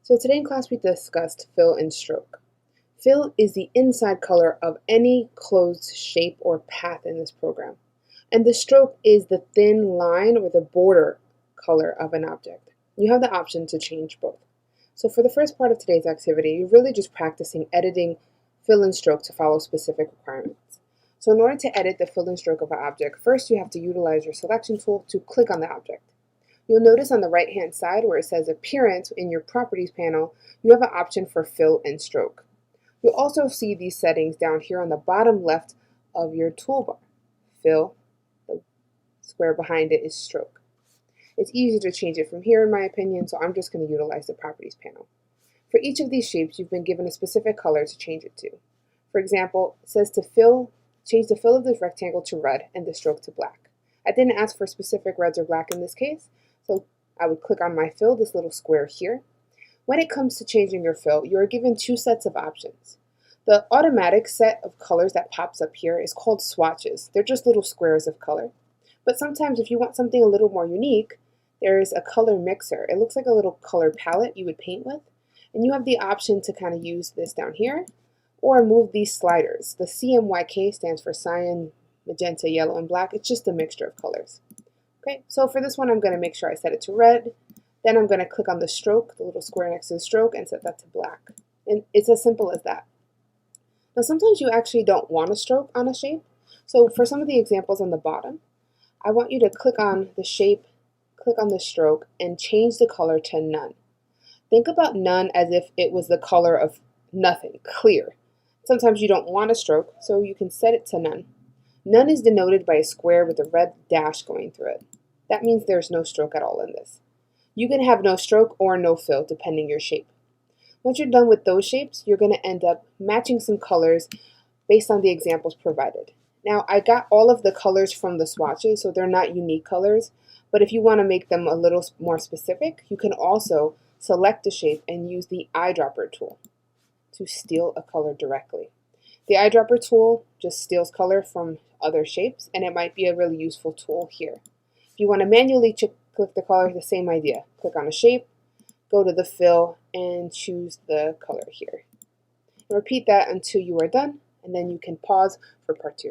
So today in class we discussed fill and stroke. Fill is the inside color of any closed shape or path in this program. And the stroke is the thin line or the border color of an object. You have the option to change both. So for the first part of today's activity, you're really just practicing editing fill and stroke to follow specific requirements. So in order to edit the fill and stroke of an object, first you have to utilize your selection tool to click on the object. You'll notice on the right-hand side where it says Appearance in your Properties panel, you have an option for Fill and Stroke. You'll also see these settings down here on the bottom left of your toolbar. Fill, the square behind it is Stroke. It's easy to change it from here in my opinion, so I'm just going to utilize the Properties panel. For each of these shapes, you've been given a specific color to change it to. For example, it says to change the fill of this rectangle to red and the stroke to black. I didn't ask for specific reds or black in this case, so I would click on my fill, this little square here. When it comes to changing your fill, you are given two sets of options. The automatic set of colors that pops up here is called swatches. They're just little squares of color. But sometimes if you want something a little more unique, there is a color mixer. It looks like a little color palette you would paint with. And you have the option to kind of use this down here or move these sliders. The CMYK stands for cyan, magenta, yellow, and black. It's just a mixture of colors. Okay, so for this one, I'm going to make sure I set it to red. Then I'm going to click on the stroke, the little square next to the stroke, and set that to black. And it's as simple as that. Now, sometimes you actually don't want a stroke on a shape. So for some of the examples on the bottom, I want you to click on the shape, click on the stroke, and change the color to none. Think about none as if it was the color of nothing, clear. Sometimes you don't want a stroke, so you can set it to none. None is denoted by a square with a red dash going through it. That means there's no stroke at all in this. You can have no stroke or no fill depending your shape. Once you're done with those shapes, you're going to end up matching some colors based on the examples provided. Now, I got all of the colors from the swatches, so they're not unique colors, but if you want to make them a little more specific, you can also select a shape and use the eyedropper tool to steal a color directly. The eyedropper tool just steals color from other shapes, and it might be a really useful tool here. If you want to manually click the color, the same idea. Click on a shape, go to the fill, and choose the color here. And repeat that until you are done, and then you can pause for part 2.